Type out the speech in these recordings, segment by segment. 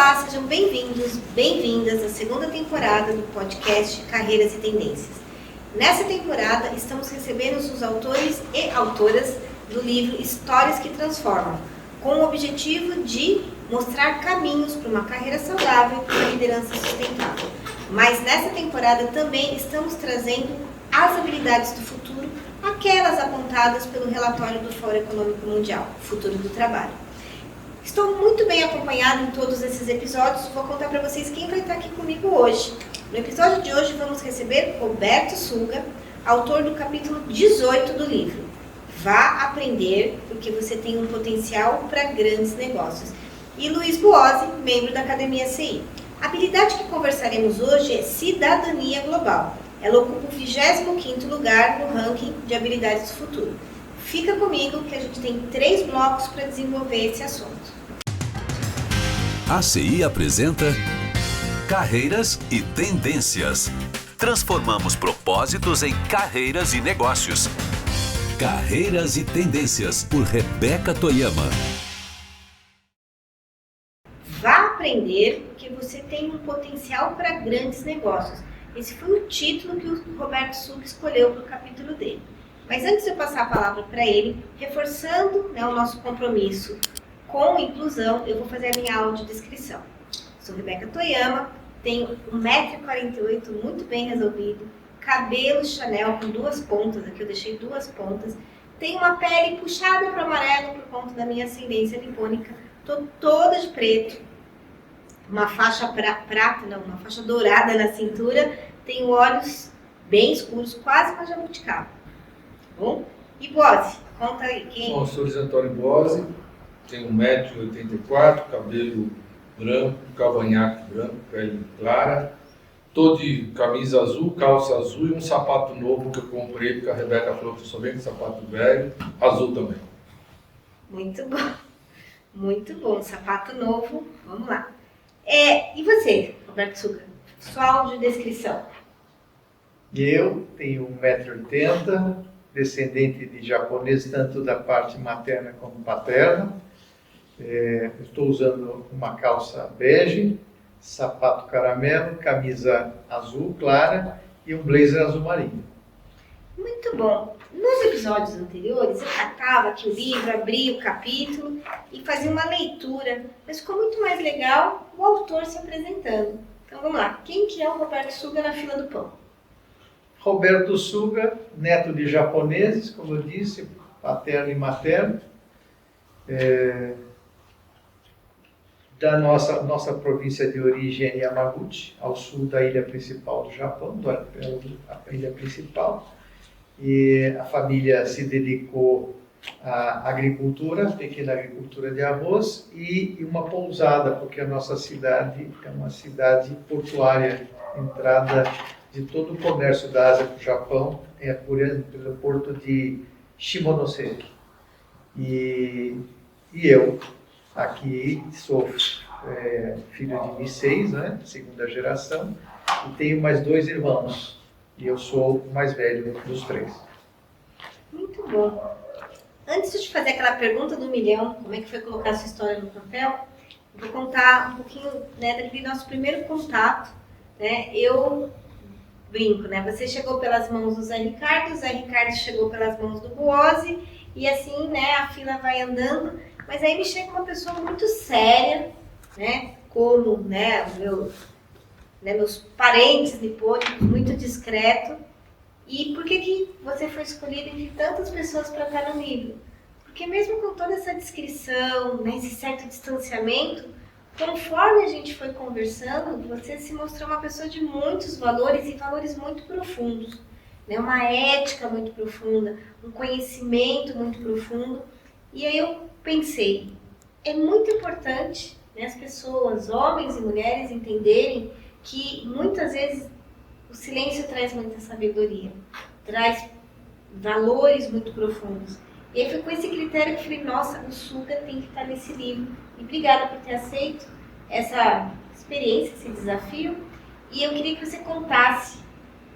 Olá, sejam bem-vindos, bem-vindas à segunda temporada do podcast Carreiras e Tendências. Nessa temporada, estamos recebendo os autores e autoras do livro Histórias que Transformam, com o objetivo de mostrar caminhos para uma carreira saudável e uma liderança sustentável. Mas nessa temporada também estamos trazendo as habilidades do futuro, aquelas apontadas pelo relatório do Fórum Econômico Mundial, Futuro do Trabalho. Estou muito bem acompanhada em todos esses episódios. Vou contar para vocês quem vai estar aqui comigo hoje. No episódio de hoje vamos receber Roberto Suga, autor do capítulo 18 do livro. Vá aprender porque você tem um potencial para grandes negócios. E Luiz Buozzi, membro da Academia CI. A habilidade que conversaremos hoje é cidadania global. Ela ocupa o 25º lugar no ranking de habilidades do futuro. Fica comigo que a gente tem 3 blocos para desenvolver esse assunto. A CI apresenta Carreiras e Tendências. Transformamos propósitos em carreiras e negócios. Carreiras e Tendências, por Rebeca Toyama. Vá aprender porque você tem um potencial para grandes negócios. Esse foi o título que o Roberto Suga escolheu para o capítulo dele. Mas antes de eu passar a palavra para ele, reforçando o nosso compromisso com inclusão, eu vou fazer a minha audiodescrição. Sou Rebeca Toyama, tenho 1,48 m, muito bem resolvido, cabelo Chanel com 2 pontas, aqui eu deixei 2 pontas, tenho uma pele puxada para o amarelo por conta da minha ascendência nipônica, estou toda de preto, uma faixa uma faixa dourada na cintura, tenho olhos bem escuros, quase uma jabuticaba. Bom? E Buozzi, conta aí quem? Bom, eu sou Luiz Antônio Buozzi, tenho 1,84 m, cabelo branco, cavanhaque branco, pele clara. Estou de camisa azul, calça azul e um sapato novo que eu comprei, porque a Rebeca falou que eu só venho com sapato velho, azul também. Muito bom, sapato novo, vamos lá. E você, Roberto Suga, sua audiodescrição? Eu tenho 1,80 m, descendente de japonês, tanto da parte materna como paterna. Estou usando uma calça bege, sapato caramelo, camisa azul clara e um blazer azul marinho. Muito bom. Nos episódios anteriores, eu catava aqui o livro, abria o capítulo e fazia uma leitura. Mas ficou muito mais legal o autor se apresentando. Então vamos lá. Quem que é o Roberto Suga na fila do pão? Roberto Suga, neto de japoneses, como eu disse, paterno e materno. Da nossa província de origem é Yamaguchi, ao sul da ilha principal do Japão, do arquipélago, a ilha principal. E a família se dedicou à agricultura, pequena agricultura de arroz e uma pousada, porque a nossa cidade é uma cidade portuária, entrada de todo o comércio da Ásia para o Japão pelo porto de Shimonoseki. E eu aqui sou filho de Niseis, né, segunda geração, e tenho mais 2 irmãos. E eu sou o mais velho dos 3. Muito bom. Antes de te fazer aquela pergunta do milhão, como é que foi colocar a sua história no papel, eu vou contar um pouquinho daquele nosso primeiro contato. Eu brinco, você chegou pelas mãos do Zé Ricardo, o Zé Ricardo chegou pelas mãos do Buozzi, e assim a fila vai andando. Mas aí me chega uma pessoa muito séria, como meus parentes nipônicos, muito discreto. E por que você foi escolhido entre tantas pessoas para estar no livro? Porque mesmo com toda essa descrição, esse certo distanciamento, conforme a gente foi conversando, você se mostrou uma pessoa de muitos valores e valores muito profundos. Uma ética muito profunda, um conhecimento muito profundo. E aí eu pensei, é muito importante as pessoas, homens e mulheres, entenderem que muitas vezes o silêncio traz muita sabedoria, traz valores muito profundos. E aí foi com esse critério que eu falei, nossa, o Suga tem que estar nesse livro. E obrigada por ter aceito essa experiência, esse desafio. E eu queria que você contasse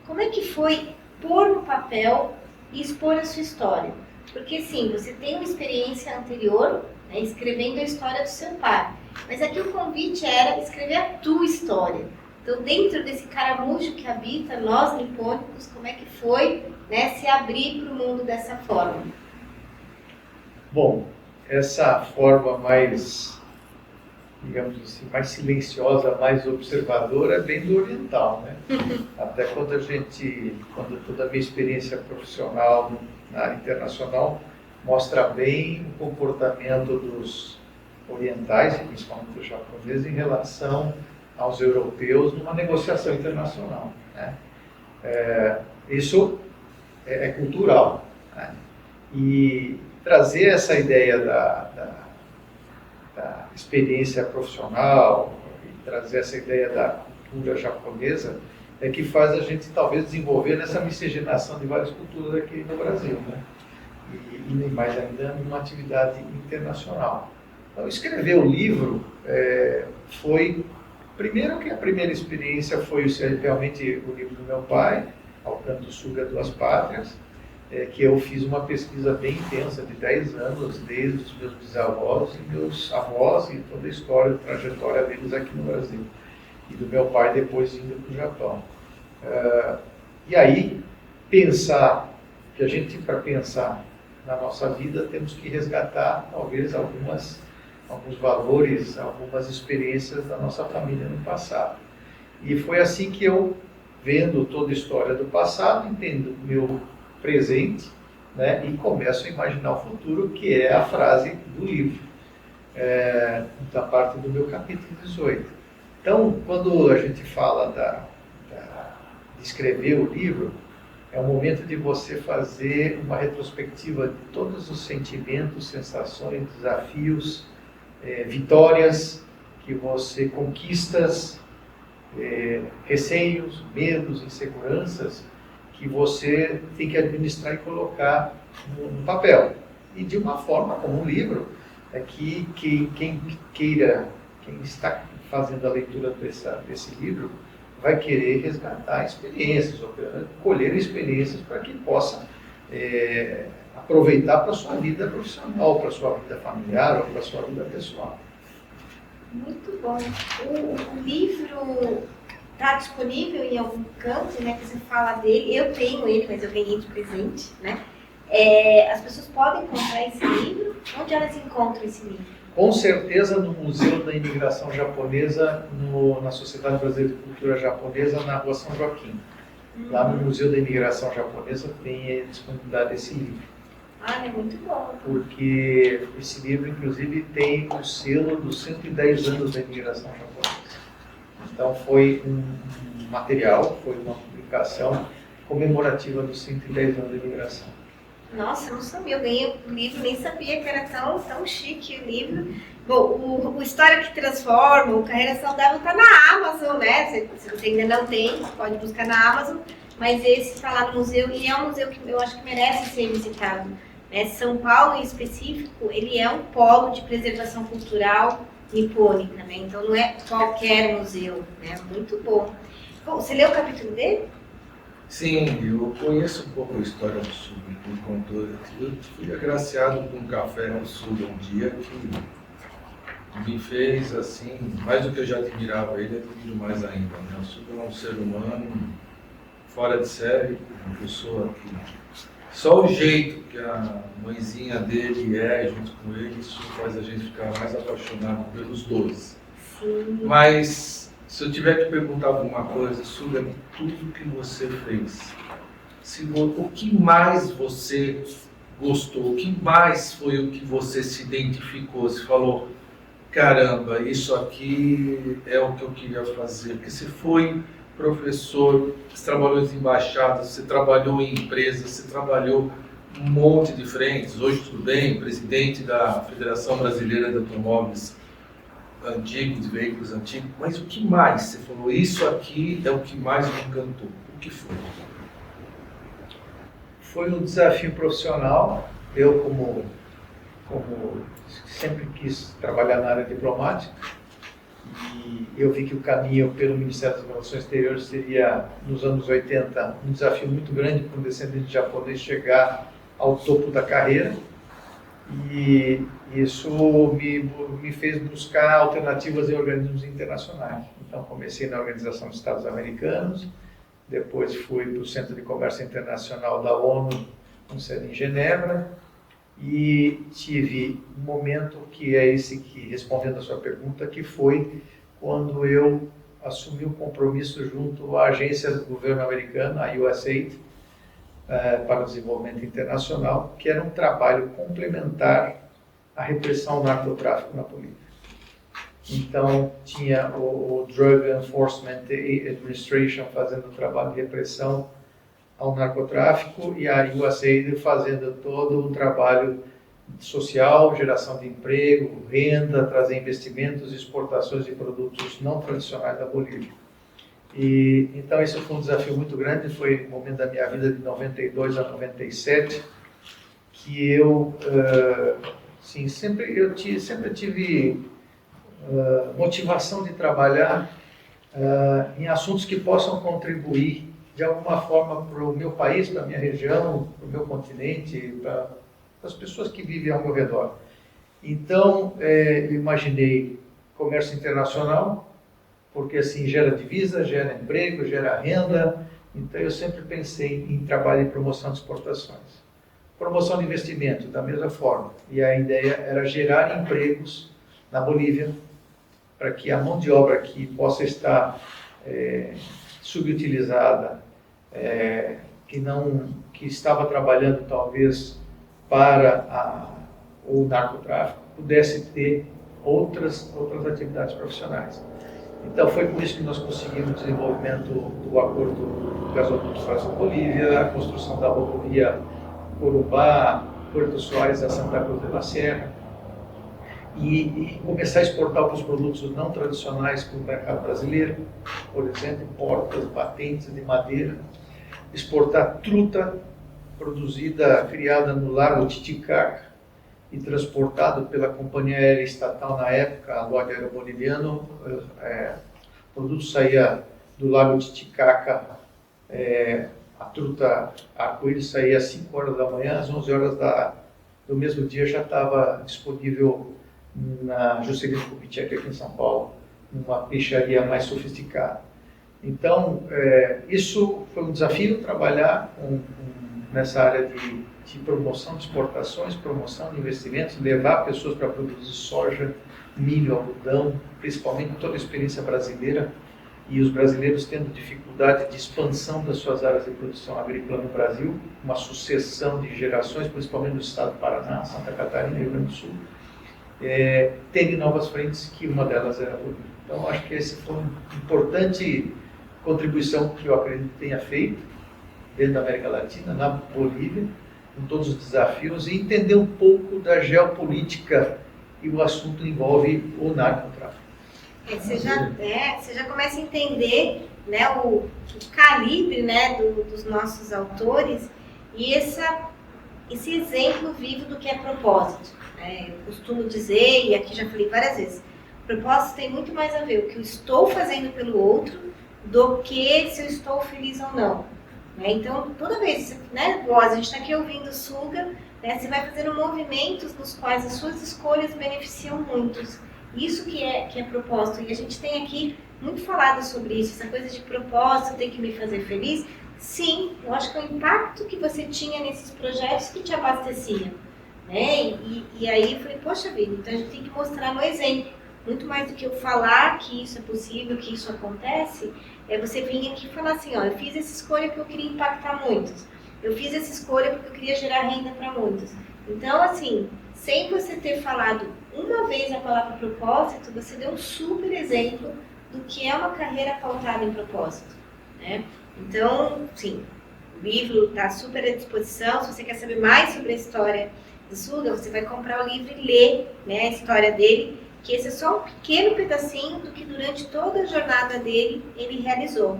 como é que foi pôr no papel e expor a sua história. Porque sim, você tem uma experiência anterior, escrevendo a história do seu pai. Mas aqui o convite era escrever a tua história. Então, dentro desse caramujo que habita nós nipônicos, como é que foi, né, se abrir para o mundo dessa forma? Bom, essa forma mais, digamos assim, mais silenciosa, mais observadora é bem do oriental, né? Até quando toda a minha experiência profissional na área internacional mostra bem o comportamento dos orientais, e principalmente dos japoneses, em relação aos europeus numa negociação internacional, né? Isso é cultural, né? E trazer essa ideia da experiência profissional e trazer essa ideia da cultura japonesa é que faz a gente talvez desenvolver nessa miscigenação de várias culturas aqui no Brasil, né? E mais ainda numa atividade internacional. Então, escrever o livro foi, primeiro que a primeira experiência foi realmente o livro do meu pai, Ao Canto Suga Duas Pátrias, que eu fiz uma pesquisa bem intensa de 10 anos, desde os meus bisavós e meus avós e toda a história, a trajetória deles aqui no Brasil. E do meu pai depois indo para o Japão. E aí, para pensar na nossa vida, temos que resgatar talvez alguns valores, algumas experiências da nossa família no passado. E foi assim que eu, vendo toda a história do passado, entendo o meu presente, né, e começo a imaginar o futuro, que é a frase do livro, da parte do meu capítulo 18. Então, quando a gente fala de escrever o livro, é o momento de você fazer uma retrospectiva de todos os sentimentos, sensações, desafios, vitórias que você conquistas, receios, medos, inseguranças que você tem que administrar e colocar no papel. E de uma forma, como um livro, que quem está fazendo a leitura desse livro vai querer resgatar experiências, ou colher experiências para que possa aproveitar para a sua vida profissional, para a sua vida familiar ou para a sua vida pessoal. Muito bom. O livro está disponível em algum canto, né, que você fala dele. Eu tenho ele, mas eu ganhei de presente, né? As pessoas podem comprar esse livro? Onde elas encontram esse livro? Com certeza no Museu da Imigração Japonesa, na Sociedade Brasileira de Cultura Japonesa, na Rua São Joaquim. Lá no Museu da Imigração Japonesa tem a disponibilidade desse livro. É muito bom. Porque esse livro, inclusive, tem o selo dos 110 anos da imigração japonesa. Então foi um material, foi uma publicação comemorativa dos 110 anos da imigração. Nossa, eu não sabia, eu ganhei o livro, nem sabia que era tão chique o livro. Bom, o História que Transforma, o Carreira Saudável está na Amazon, né? Se você ainda não tem, pode buscar na Amazon, mas esse está lá no museu e é um museu que eu acho que merece ser visitado. Né? São Paulo, em específico, ele é um polo de preservação cultural nipônica, né? Então não é qualquer museu, né? Muito bom. Bom, você leu o capítulo dele? Sim, eu conheço um pouco a história do Suga, por conta. Eu fui agraciado com um café no Suga um dia que me fez, assim, mais do que eu já admirava ele, admiro mais ainda. Né? O Suga é um ser humano fora de série, uma pessoa que só o jeito que a mãezinha dele junto com ele, isso faz a gente ficar mais apaixonado pelos dois. Sim. Mas, se eu tiver que perguntar alguma coisa, Suga, de tudo que você fez, o que mais você gostou, o que mais foi o que você se identificou, você falou, caramba, isso aqui é o que eu queria fazer, porque você foi professor, você trabalhou em embaixadas, você trabalhou em empresas, você trabalhou um monte de frentes, hoje tudo bem, presidente da Federação Brasileira de Automóveis Antigos, de veículos antigos, mas o que mais? Você falou, isso aqui é o que mais me encantou. O que foi? Foi um desafio profissional. Eu, como sempre quis trabalhar na área diplomática, e eu vi que o caminho pelo Ministério das Relações Exteriores seria, nos anos 80, um desafio muito grande para um descendente japonês chegar ao topo da carreira. E isso me fez buscar alternativas em organismos internacionais. Então, comecei na Organização dos Estados Americanos, depois fui para o Centro de Comércio Internacional da ONU, com sede em Genebra, e tive um momento que é esse que, respondendo a sua pergunta, que foi quando eu assumi um compromisso junto à agência do governo americano, a USAID, para o desenvolvimento internacional, que era um trabalho complementar à repressão ao narcotráfico na Bolívia. Então, tinha o Drug Enforcement Administration fazendo o trabalho de repressão ao narcotráfico e a USAID fazendo todo o trabalho social, geração de emprego, renda, trazer investimentos e exportações de produtos não tradicionais da Bolívia. E então esse foi um desafio muito grande, foi um momento da minha vida de 92 a 97, que eu sempre tive motivação de trabalhar em assuntos que possam contribuir de alguma forma para o meu país, para a minha região, para o meu continente, para as pessoas que vivem ao meu redor. Então, eu imaginei comércio internacional, porque assim gera divisa, gera emprego, gera renda. Então, eu sempre pensei em trabalho em promoção de exportações. Promoção de investimento, da mesma forma. E a ideia era gerar empregos na Bolívia, para que a mão de obra aqui possa estar subutilizada, que estava trabalhando talvez para o narcotráfico, pudesse ter outras atividades profissionais. Então foi por isso que nós conseguimos o desenvolvimento do acordo do gasoduto Brasil-Bolívia, a construção da rodovia Corumbá, Porto Soares a Santa Cruz de la Sierra, e começar a exportar alguns produtos não tradicionais para o mercado brasileiro, por exemplo, portas, batentes de madeira, exportar truta criada no Lago Titicaca e transportado pela companhia aérea estatal na época, a LOG Aero Boliviano. O produto saía do Lago Titicaca, a truta arco-íris saía às 5 horas da manhã, às 11 horas do mesmo dia já estava disponível na Juscelino Kubitschek aqui em São Paulo, numa peixaria mais sofisticada. Então, isso foi um desafio, trabalhar nessa área de promoção de exportações, promoção de investimentos, levar pessoas para produzir soja, milho, algodão, principalmente toda a experiência brasileira, e os brasileiros tendo dificuldade de expansão das suas áreas de produção agrícola no Brasil, uma sucessão de gerações, principalmente no estado do Paraná, Santa Catarina e Rio Grande do Sul, tendo novas frentes, que uma delas era a Bolívia. Então, acho que essa foi uma importante contribuição que eu acredito que tenha feito dentro da América Latina, na Bolívia, com todos os desafios, e entender um pouco da geopolítica, e o assunto envolve o narcotráfico. Você já começa a entender, né, o calibre, né, dos nossos autores e esse exemplo vivo do que é propósito. Eu costumo dizer, e aqui já falei várias vezes, propósito tem muito mais a ver o que eu estou fazendo pelo outro do que se eu estou feliz ou não. Então, toda vez, né, a gente está aqui ouvindo o Suga, né, você vai fazendo movimentos nos quais as suas escolhas beneficiam muitos. Isso que é propósito. E a gente tem aqui muito falado sobre isso, essa coisa de propósito, tem que me fazer feliz. Sim, eu acho que é o impacto que você tinha nesses projetos que te abasteciam. Né? E aí eu falei, poxa vida, então a gente tem que mostrar no exemplo. Muito mais do que eu falar que isso é possível, que isso acontece, é você vir aqui e falar assim, ó, eu fiz essa escolha porque eu queria impactar muitos. Eu fiz essa escolha porque eu queria gerar renda para muitos. Então, assim, sem você ter falado uma vez a palavra propósito, você deu um super exemplo do que é uma carreira pautada em propósito. Né? Então, sim, o livro está super à disposição. Se você quer saber mais sobre a história do Suga, você vai comprar o livro e ler, né, a história dele, que esse é só um pequeno pedacinho do que durante toda a jornada dele ele realizou.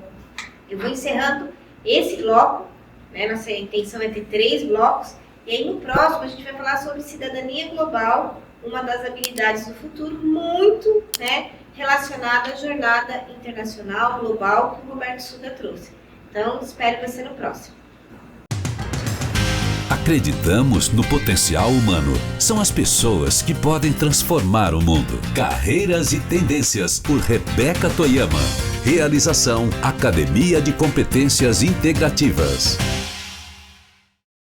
Eu vou encerrando esse bloco, né, nossa intenção é ter 3 blocos, e aí no próximo a gente vai falar sobre cidadania global, uma das habilidades do futuro, muito, né, relacionada à jornada internacional, global, que o Roberto Suga trouxe. Então, espero você no próximo. A Acreditamos no potencial humano. São as pessoas que podem transformar o mundo. Carreiras e Tendências, por Rebeca Toyama. Realização: Academia de Competências Integrativas.